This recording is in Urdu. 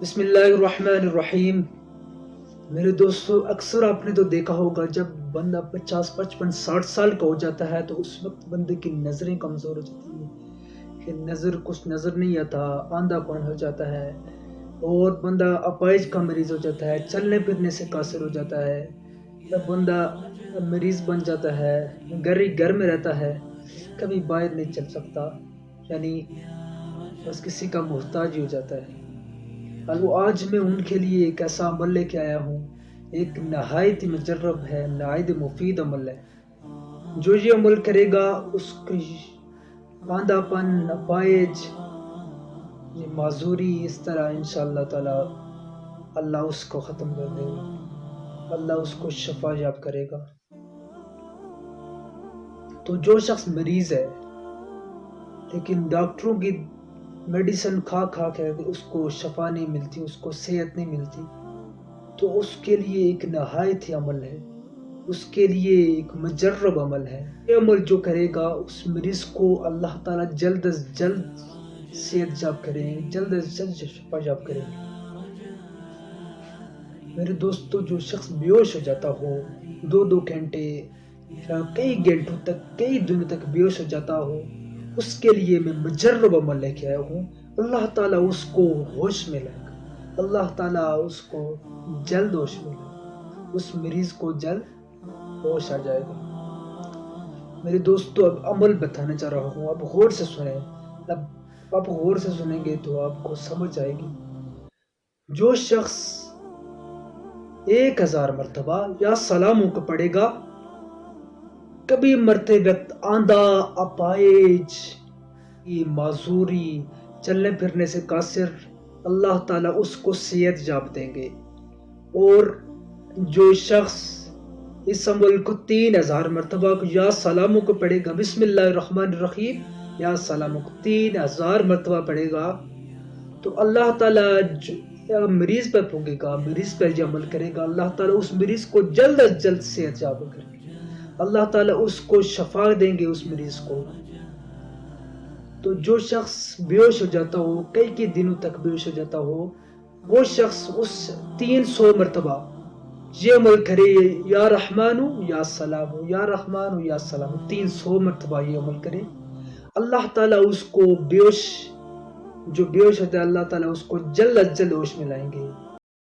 بسم اللہ الرحمن الرحیم۔ میرے دوستو، اکثر آپ نے تو دیکھا ہوگا جب بندہ 50 55 60 سال کا ہو جاتا ہے تو اس وقت بندے کی نظریں کمزور ہو جاتی ہیں کہ کچھ نظر نہیں آتا، آندھا پن ہو جاتا ہے اور بندہ اپائج کا مریض ہو جاتا ہے، چلنے پھرنے سے قاصر ہو جاتا ہے، جب بندہ مریض بن جاتا ہے، گھر میں رہتا ہے، کبھی باہر نہیں چل سکتا، یعنی بس کسی کا محتاج ہی ہو جاتا ہے۔ آج میں ان کے لیے ایک ایسا عمل لے کے آیا ہوں، ایک نہایت ہی مجرب ہے، نہایت مفید عمل ہے۔ جو یہ عمل کرے گا اس کی آندھا پن، اپائج، یہ معذوری، اس طرح انشاءاللہ تعالی اللہ اس کو ختم کر دے گا، اللہ اس کو شفا یاب کرے گا۔ تو جو شخص مریض ہے لیکن ڈاکٹروں کی میڈیسن کھا کھا کے اس کو شفا نہیں ملتی، اس کو صحت نہیں ملتی، تو اس کے لیے ایک نہایت ہی عمل ہے، اس کے لیے ایک مجرب عمل ہے۔ یہ عمل جو کرے گا اس مریض کو اللہ تعالیٰ جلد از جلد صحت یاب کریں گے، جلد از جلد شفا یاب کریں گے۔ میرے دوستو، جو شخص بیہوش ہو جاتا ہو 2 گھنٹے یا کئی گھنٹوں تک، کئی دنوں تک بیہوش ہو جاتا ہو، اس کے لیے میں مجرب عمل لے کے آیا ہوں۔ اللہ تعالیٰ اس کو ہوش میں لائے گا، اللہ تعالیٰ اس کو جلد ہوش میں لائے گا، اس مریض کو جلد ہوش آ جائے گا۔ میرے دوستو، اب عمل بتانے جا رہا ہوں، اب غور سے سنیں، اب آپ غور سے سنیں گے تو آپ کو سمجھ آئے گی۔ جو شخص 1000 مرتبہ یا سلاموں کو پڑھے گا، کبھی مرتے وقت آندھا، اپائج، معذوری، چلنے پھرنے سے قاصر، اللہ تعالیٰ اس کو صحت یاب دیں گے۔ اور جو شخص اس عمل کو 3000 مرتبہ یا سلاموں کو پڑھے گا، بسم اللہ الرحمن الرحیم یا سلاموں کو 3000 مرتبہ پڑھے گا، تو اللہ تعالیٰ مریض پر پھونکے گا، مریض پر یہ عمل کرے گا، اللہ تعالیٰ اس مریض کو جلد از جلد صحت یاب کرے گا، اللہ تعالیٰ اس کو شفا دیں گے اس مریض کو۔ تو جو شخص بیہوش ہو جاتا ہو، کئی دنوں تک بیہوش ہو جاتا ہو، وہ شخص اس 300 مرتبہ یہ عمل کرے، یا رحمانو یا سلامو، یا رحمانو یا سلامو، 300 مرتبہ یہ عمل کرے، اللہ تعالیٰ اس کو جو بیہوش ہوتا ہے، اللہ تعالیٰ اس کو جلد از جلد ہوش میں لائیں گے۔